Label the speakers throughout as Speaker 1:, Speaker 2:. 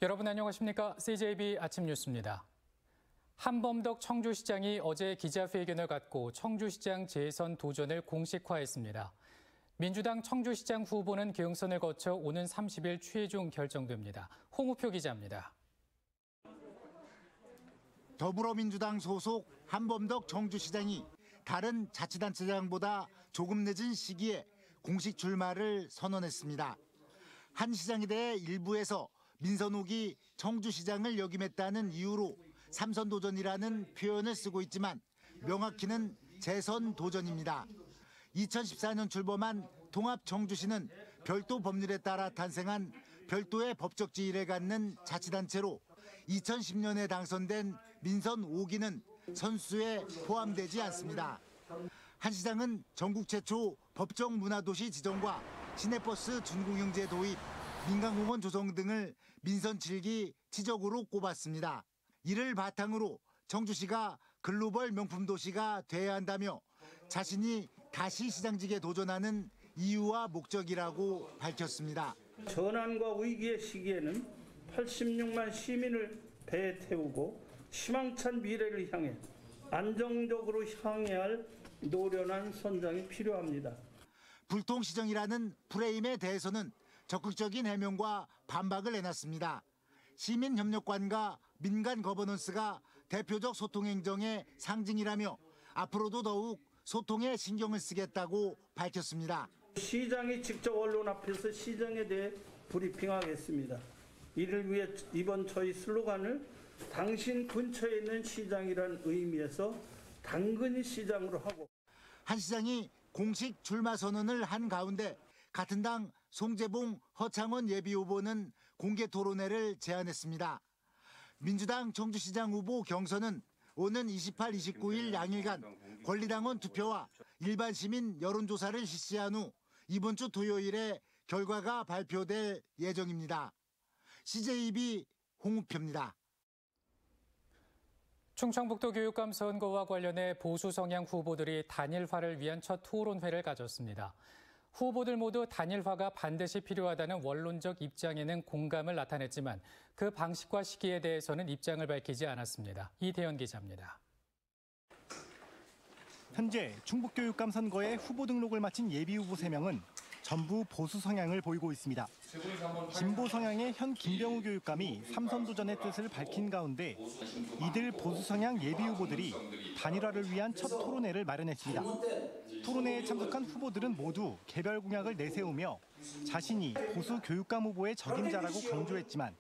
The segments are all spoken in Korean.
Speaker 1: 여러분 안녕하십니까? CJB 아침 뉴스입니다. 한범덕 청주시장이 어제 기자회견을 갖고 청주시장 재선 도전을 공식화했습니다. 민주당 청주시장 후보는 경선을 거쳐 오는 30일 최종 결정됩니다. 홍우표 기자입니다.
Speaker 2: 더불어민주당 소속 한범덕 청주시장이 다른 자치단체장보다 조금 늦은 시기에 공식 출마를 선언했습니다. 한 시장에 대해 일부에서 민선욱이 청주시장을 역임했다는 이유로 삼선 도전이라는 표현을 쓰고 있지만 명확히는 재선 도전입니다. 2014년 출범한 통합 청주시는 별도 법률에 따라 탄생한 별도의 법적 지위를 갖는 자치단체로 2010년에 당선된 민선 5기는 선수에 포함되지 않습니다. 한 시장은 전국 최초 법정 문화도시 지정과 시내버스 준공영제 도입, 민간공원 조성 등을 민선 7기 지적으로 꼽았습니다. 이를 바탕으로 청주시가 글로벌 명품 도시가 돼야 한다며 자신이 다시 시장직에 도전하는 이유와 목적이라고 밝혔습니다.
Speaker 3: 전환과 위기의 시기에는 86만 시민을 배에 태우고 희망찬 미래를 향해 안정적으로 향해야 할 노련한 선장이 필요합니다.
Speaker 2: 불통시정이라는 프레임에 대해서는 적극적인 해명과 반박을 해놨습니다. 시민협력관과 민간 거버넌스가 대표적 소통행정의 상징이라며 앞으로도 더욱 소통에 신경을 쓰겠다고 밝혔습니다.
Speaker 3: 시장이 직접 언론 앞에서 시정에 대해 브리핑하겠습니다. 이를 위해 이번 저희 슬로건을 당신 근처에 있는 시장이라는 의미에서 당근이 시장으로 하고.
Speaker 2: 한 시장이 공식 출마 선언을 한 가운데 같은 당 송재봉, 허창원 예비후보는 공개 토론회를 제안했습니다. 민주당 청주시장 후보 경선은 오는 28, 29일 양일간 권리당원 투표와 일반 시민 여론조사를 실시한 후 이번 주 토요일에 결과가 발표될 예정입니다. CJB 홍우표입니다.
Speaker 1: 충청북도 교육감 선거와 관련해 보수 성향 후보들이 단일화를 위한 첫 토론회를 가졌습니다. 후보들 모두 단일화가 반드시 필요하다는 원론적 입장에는 공감을 나타냈지만 그 방식과 시기에 대해서는 입장을 밝히지 않았습니다. 이태현 기자입니다.
Speaker 4: 현재 충북교육감 선거에 후보 등록을 마친 예비후보 3명은 전부 보수 성향을 보이고 있습니다. 진보 성향의 현 김병우 교육감이 3선 도전의 뜻을 밝힌 가운데 이들 보수 성향 예비후보들이 단일화를 위한 첫 토론회를 마련했습니다. 토론회에 참석한 후보들은 모두 개별 공약을 내세우며 자신이 보수 교육감 후보의 적임자라고 강조했지만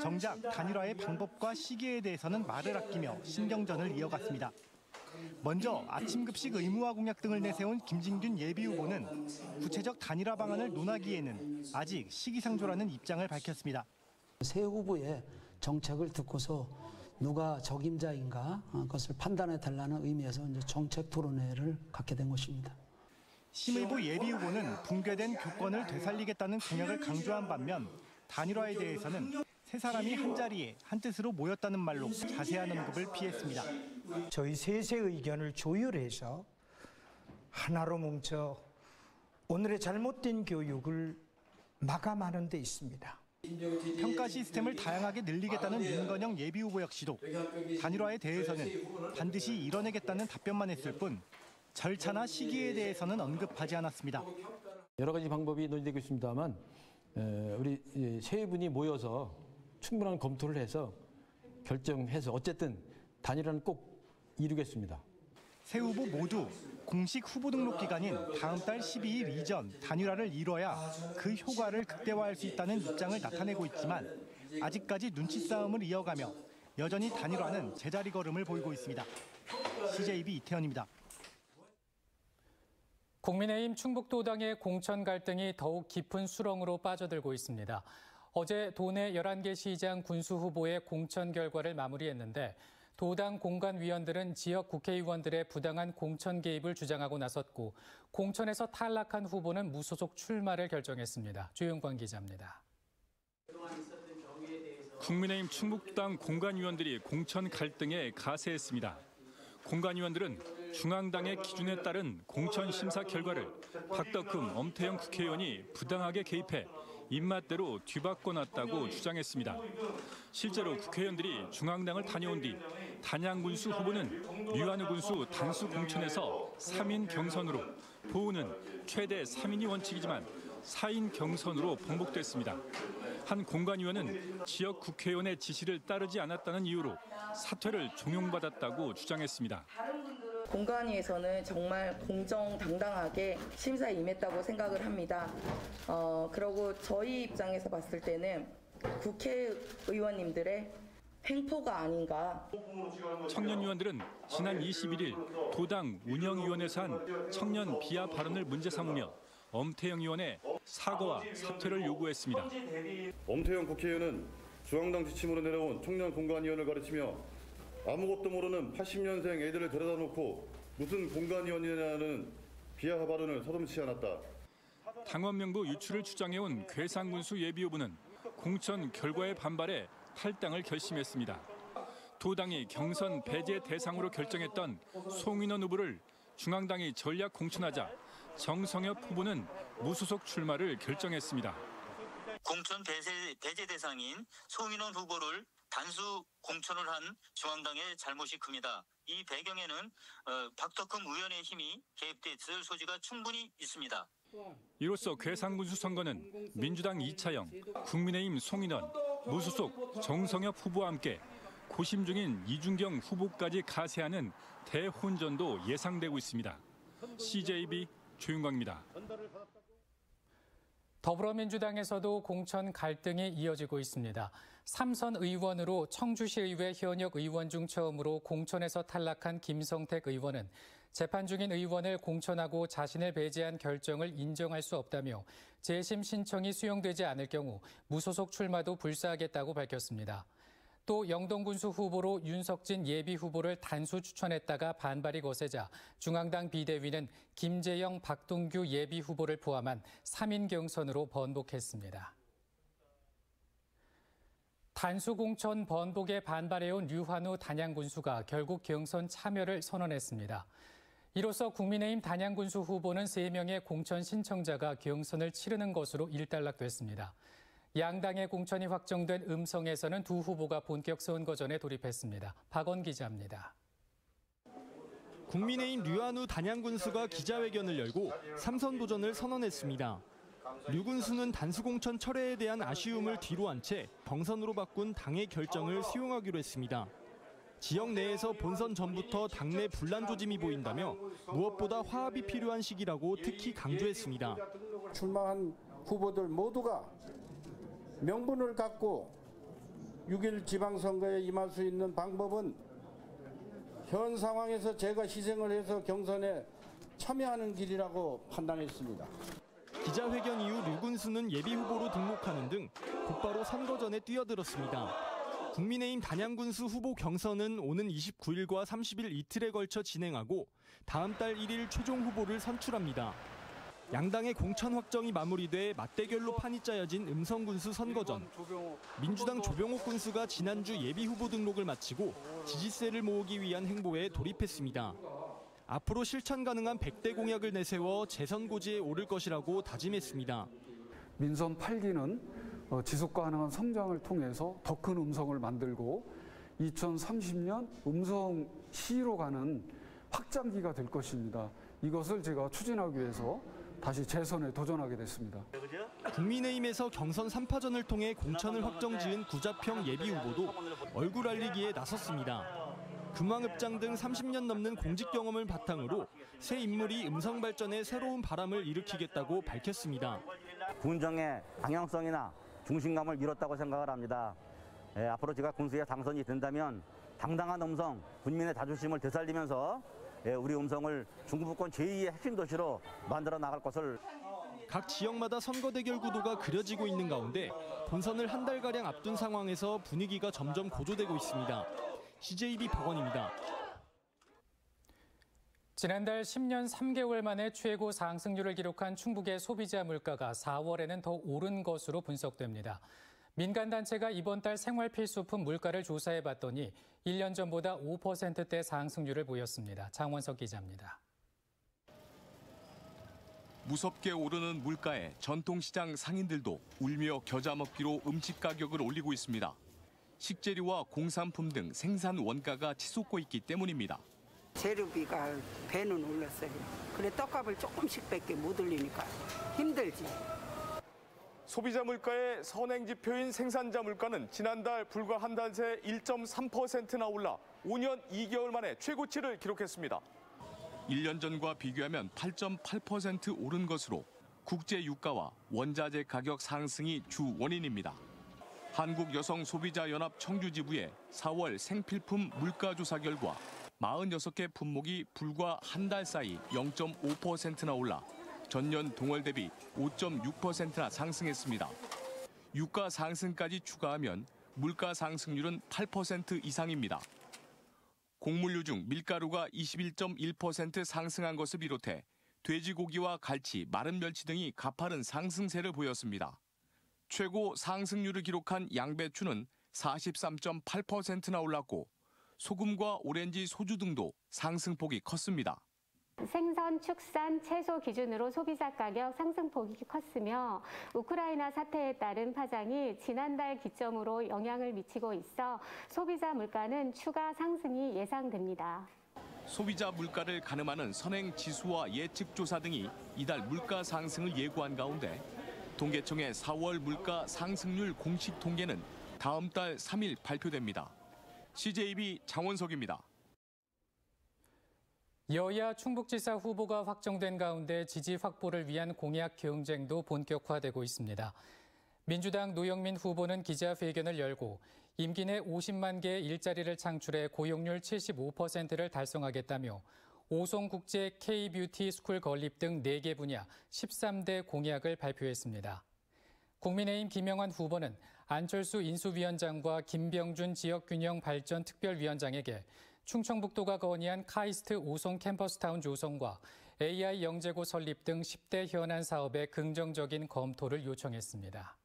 Speaker 4: 정작 단일화의 방법과 시기에 대해서는 말을 아끼며 신경전을 이어갔습니다. 먼저 아침 급식 의무화 공약 등을 내세운 김진균 예비후보는 구체적 단일화 방안을 논하기에는 아직 시기상조라는 입장을 밝혔습니다.
Speaker 5: 새 후보의 정책을 듣고서 누가 적임자인가 그것을 판단해달라는 의미에서 이제 정책 토론회를 갖게 된 것입니다.
Speaker 4: 심의부 예비후보는 붕괴된 교권을 되살리겠다는 공약을 강조한 반면 단일화에 대해서는 세 사람이 한자리에 한뜻으로 모였다는 말로 자세한 언급을 피했습니다.
Speaker 6: 저희 셋의 의견을 조율해서 하나로 뭉쳐 오늘의 잘못된 교육을 마감하는 데 있습니다.
Speaker 4: 평가 시스템을 다양하게 늘리겠다는 윤건영 예비후보 역시도 단일화에 대해서는 반드시 이뤄내겠다는 답변만 했을 뿐 절차나 시기에 대해서는 언급하지 않았습니다.
Speaker 7: 여러 가지 방법이 논의되고 있습니다만 우리 세 분이 모여서 충분한 검토를 해서 결정해서 어쨌든 단일화는 꼭 이루겠습니다.
Speaker 4: 세 후보 모두 공식 후보 등록 기간인 다음 달 12일 이전 단일화를 이뤄야 그 효과를 극대화할 수 있다는 입장을 나타내고 있지만 아직까지 눈치 싸움을 이어가며 여전히 단일화는 제자리 걸음을 보이고 있습니다. CJB 이태현입니다.
Speaker 1: 국민의힘 충북도당의 공천 갈등이 더욱 깊은 수렁으로 빠져들고 있습니다. 어제 도내 11개 시장 군수 후보의 공천 결과를 마무리했는데 도당 공관위원들은 지역 국회의원들의 부당한 공천 개입을 주장하고 나섰고 공천에서 탈락한 후보는 무소속 출마를 결정했습니다. 조영관 기자입니다.
Speaker 8: 국민의힘 충북도당 공관위원들이 공천 갈등에 가세했습니다. 공관위원들은 중앙당의 기준에 따른 공천 심사 결과를 박덕흠, 엄태영 국회의원이 부당하게 개입해 입맛대로 뒤바꿔놨다고 주장했습니다. 실제로 국회의원들이 중앙당을 다녀온 뒤 단양군수 후보는 류한우 군수 단수 공천에서 3인 경선으로, 보우는 최대 3인이 원칙이지만 4인 경선으로 봉복됐습니다. 한 공관위원은 지역 국회의원의 지시를 따르지 않았다는 이유로 사퇴를 종용받았다고 주장했습니다.
Speaker 9: 공관위에서는 정말 공정당당하게 심사에 임했다고 생각을 합니다. 그리고 저희 입장에서 봤을 때는 국회의원님들의 횡포가 아닌가.
Speaker 8: 청년위원들은 지난 21일 도당 운영위원회에서 한 청년 비하 발언을 문제 삼으며 엄태영 의원의 사과와 사퇴를 요구했습니다.
Speaker 10: 엄태영 국회의원은 중앙당 지침으로 내려온 청년 공관위원을 가르치며 아무것도 모르는 80년생 애들을 데려다 놓고 무슨 공관위원이냐는 비하 발언을 서슴지 않았다.
Speaker 8: 당원명부 유출을 주장해온 괴산군수 예비후보는 공천 결과에 반발해 탈당을 결심했습니다. 도당이 경선 배제 대상으로 결정했던 송인원 후보를 중앙당이 전략 공천하자 정성엽 후보는 무소속 출마를 결정했습니다.
Speaker 11: 공천 배제 대상인 송인원 후보를 단수 공천을 한 중앙당의 잘못이 큽니다. 이 배경에는 박덕흠 의원의 힘이 개입돼 있을 소지가 충분히 있습니다.
Speaker 8: 이로써 괴산군수 선거는 민주당 이차영, 국민의힘 송인원, 무소속 정성엽 후보와 함께 고심 중인 이준경 후보까지 가세하는 대혼전도 예상되고 있습니다. CJB 조윤광입니다.
Speaker 1: 더불어민주당에서도 공천 갈등이 이어지고 있습니다. 삼선 의원으로 청주시의회 현역 의원 중 처음으로 공천에서 탈락한 김성택 의원은 재판 중인 의원을 공천하고 자신을 배제한 결정을 인정할 수 없다며 재심 신청이 수용되지 않을 경우 무소속 출마도 불사하겠다고 밝혔습니다. 또 영동군수 후보로 윤석진 예비 후보를 단수 추천했다가 반발이 거세자 중앙당 비대위는 김재영, 박동규 예비 후보를 포함한 3인 경선으로 번복했습니다. 단수 공천 번복에 반발해온 류한우 단양군수가 결국 경선 참여를 선언했습니다. 이로써 국민의힘 단양군수 후보는 3명의 공천 신청자가 경선을 치르는 것으로 일단락됐습니다. 양당의 공천이 확정된 음성에서는 두 후보가 본격 선거전에 돌입했습니다. 박원 기자입니다.
Speaker 4: 국민의힘 류한우 단양군수가 기자회견을 열고 3선 도전을 선언했습니다. 류 군수는 단수 공천 철회에 대한 아쉬움을 뒤로 한 채 경선으로 바꾼 당의 결정을 수용하기로 했습니다. 지역 내에서 본선 전부터 당내 분란 조짐이 보인다며 무엇보다 화합이 필요한 시기라고 특히 강조했습니다.
Speaker 3: 출마한 후보들 모두가 명분을 갖고 6.1 지방선거에 임할 수 있는 방법은 현 상황에서 제가 희생을 해서 경선에 참여하는 길이라고 판단했습니다.
Speaker 4: 기자회견 이후 류 군수는 예비 후보로 등록하는 등 곧바로 선거전에 뛰어들었습니다. 국민의힘 단양군수 후보 경선은 오는 29일과 30일 이틀에 걸쳐 진행하고 다음 달 1일 최종 후보를 선출합니다. 양당의 공천 확정이 마무리돼 맞대결로 판이 짜여진 음성군수 선거전. 민주당 조병옥 군수가 지난주 예비 후보 등록을 마치고 지지세를 모으기 위한 행보에 돌입했습니다. 앞으로 실천 가능한 100대 공약을 내세워 재선 고지에 오를 것이라고 다짐했습니다.
Speaker 12: 민선 8기는 지속 가능한 성장을 통해서 더 큰 음성을 만들고 2030년 음성 시로 가는 확장기가 될 것입니다. 이것을 제가 추진하기 위해서 다시 재선에 도전하게 됐습니다.
Speaker 4: 국민의힘에서 경선 3파전을 통해 공천을 확정지은 구자평 예비 후보도 얼굴 알리기에 나섰습니다. 금왕읍장 등 30년 넘는 공직 경험을 바탕으로 새 인물이 음성 발전에 새로운 바람을 일으키겠다고 밝혔습니다.
Speaker 13: 군정의 방향성이나 중심감을 잃었다고 생각을 합니다. 앞으로 제가 군수에 당선이 된다면 당당한 음성, 국민의 자존심을 되살리면서 우리 음성을 중부권 제2의 핵심 도시로 만들어 나갈 것을.
Speaker 4: 각 지역마다 선거 대결 구도가 그려지고 있는 가운데 본선을 한 달가량 앞둔 상황에서 분위기가 점점 고조되고 있습니다. CJB 박원입니다.
Speaker 1: 지난달 10년 3개월 만에 최고 상승률을 기록한 충북의 소비자 물가가 4월에는 더 오른 것으로 분석됩니다. 민간단체가 이번 달 생활필수품 물가를 조사해봤더니 1년 전보다 5%대 상승률을 보였습니다. 장원석 기자입니다.
Speaker 14: 무섭게 오르는 물가에 전통시장 상인들도 울며 겨자 먹기로 음식 가격을 올리고 있습니다. 식재료와 공산품 등 생산 원가가 치솟고 있기 때문입니다.
Speaker 15: 재료비가 배는 올랐어요. 그래 떡값을 조금씩밖에 못 올리니까 힘들지.
Speaker 16: 소비자 물가의 선행지표인 생산자 물가는 지난달 불과 한 달 새 1.3%나 올라 5년 2개월 만에 최고치를 기록했습니다.
Speaker 14: 1년 전과 비교하면 8.8% 오른 것으로 국제 유가와 원자재 가격 상승이 주 원인입니다. 한국여성소비자연합 청주지부의 4월 생필품 물가조사 결과 46개 품목이 불과 한 달 사이 0.5%나 올라 전년 동월 대비 5.6%나 상승했습니다. 유가 상승까지 추가하면 물가 상승률은 8% 이상입니다. 곡물류 중 밀가루가 21.1% 상승한 것을 비롯해 돼지고기와 갈치, 마른 멸치 등이 가파른 상승세를 보였습니다. 최고 상승률을 기록한 양배추는 43.8%나 올랐고 소금과 오렌지, 소주 등도 상승폭이 컸습니다.
Speaker 17: 생선, 축산, 채소 기준으로 소비자 가격 상승폭이 컸으며 우크라이나 사태에 따른 파장이 지난달 기점으로 영향을 미치고 있어 소비자 물가는 추가 상승이 예상됩니다.
Speaker 14: 소비자 물가를 가늠하는 선행지수와 예측조사 등이 이달 물가 상승을 예고한 가운데 통계청의 4월 물가 상승률 공식 통계는 다음 달 3일 발표됩니다. CJB 장원석입니다.
Speaker 1: 여야 충북지사 후보가 확정된 가운데 지지 확보를 위한 공약 경쟁도 본격화되고 있습니다. 민주당 노영민 후보는 기자회견을 열고 임기 내 50만 개의 일자리를 창출해 고용률 75%를 달성하겠다며 오송국제 K-뷰티 스쿨 건립 등 4개 분야 13대 공약을 발표했습니다. 국민의힘 김영환 후보는 안철수 인수위원장과 김병준 지역균형발전특별위원장에게 충청북도가 건의한 카이스트 오송 캠퍼스타운 조성과 AI 영재고 설립 등 10대 현안 사업의 긍정적인 검토를 요청했습니다.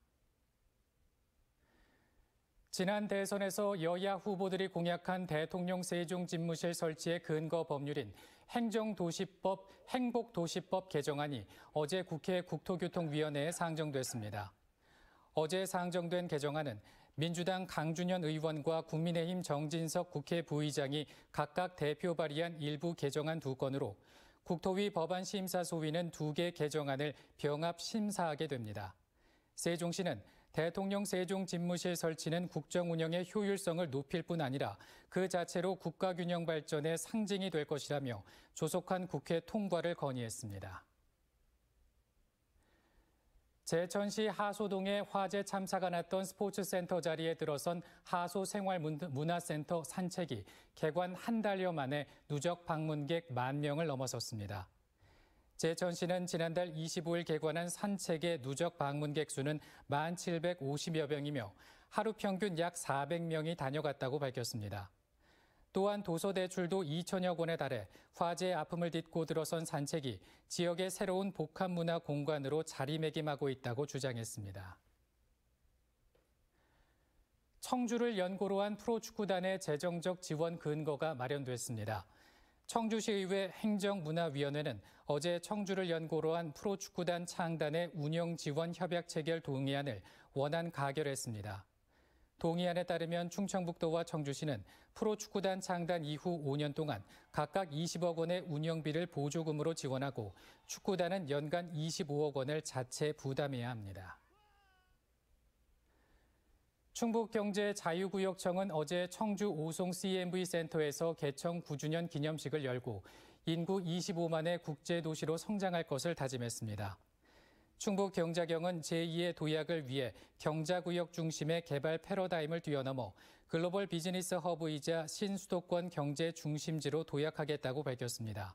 Speaker 1: 지난 대선에서 여야 후보들이 공약한 대통령 세종집무실 설치의 근거 법률인 행정도시법, 행복도시법 개정안이 어제 국회 국토교통위원회에 상정됐습니다. 어제 상정된 개정안은 민주당 강준현 의원과 국민의힘 정진석 국회 부의장이 각각 대표 발의한 일부 개정안 2건으로 국토위 법안심사소위는 2개 개정안을 병합 심사하게 됩니다. 세종시는 대통령 세종집무실 설치는 국정 운영의 효율성을 높일 뿐 아니라 그 자체로 국가균형 발전의 상징이 될 것이라며 조속한 국회 통과를 건의했습니다. 제천시 하소동에 화재 참사가 났던 스포츠센터 자리에 들어선 하소생활문화센터 산책이 개관 한 달여 만에 누적 방문객 10,000명을 넘어섰습니다. 제천시는 지난달 25일 개관한 산책의 누적 방문객 수는 1,750여 명이며 하루 평균 약 400명이 다녀갔다고 밝혔습니다. 또한 도서 대출도 2천여 권에 달해 화재의 아픔을 딛고 들어선 산책이 지역의 새로운 복합문화 공간으로 자리매김하고 있다고 주장했습니다. 청주를 연고로 한 프로축구단의 재정적 지원 근거가 마련됐습니다. 청주시의회 행정문화위원회는 어제 청주를 연고로 한 프로축구단 창단의 운영 지원 협약 체결 동의안을 원안 가결했습니다. 동의안에 따르면 충청북도와 청주시는 프로축구단 창단 이후 5년 동안 각각 20억 원의 운영비를 보조금으로 지원하고 축구단은 연간 25억 원을 자체 부담해야 합니다. 충북경제자유구역청은 어제 청주 오송 CMV 센터에서 개청 9주년 기념식을 열고 인구 25만의 국제도시로 성장할 것을 다짐했습니다. 충북경자경은 제2의 도약을 위해 경자구역 중심의 개발 패러다임을 뛰어넘어 글로벌 비즈니스 허브이자 신수도권 경제 중심지로 도약하겠다고 밝혔습니다.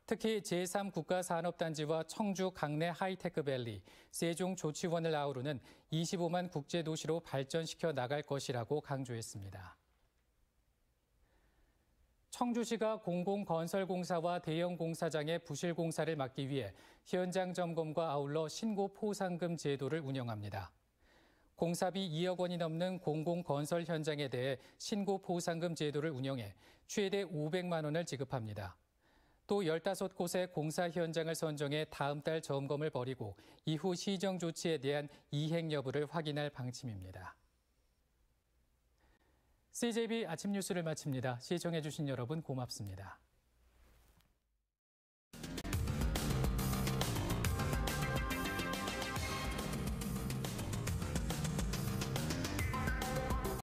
Speaker 1: 특히 제3국가산업단지와 청주 강내 하이테크밸리, 세종 조치원을 아우르는 25만 국제도시로 발전시켜 나갈 것이라고 강조했습니다. 청주시가 공공건설공사와 대형공사장의 부실공사를 막기 위해 현장 점검과 아울러 신고 포상금 제도를 운영합니다. 공사비 2억 원이 넘는 공공건설 현장에 대해 신고 포상금 제도를 운영해 최대 500만 원을 지급합니다. 또 15곳의 공사 현장을 선정해 다음 달 점검을 벌이고 이후 시정 조치에 대한 이행 여부를 확인할 방침입니다. CJB 아침 뉴스를 마칩니다. 시청해주신 여러분 고맙습니다.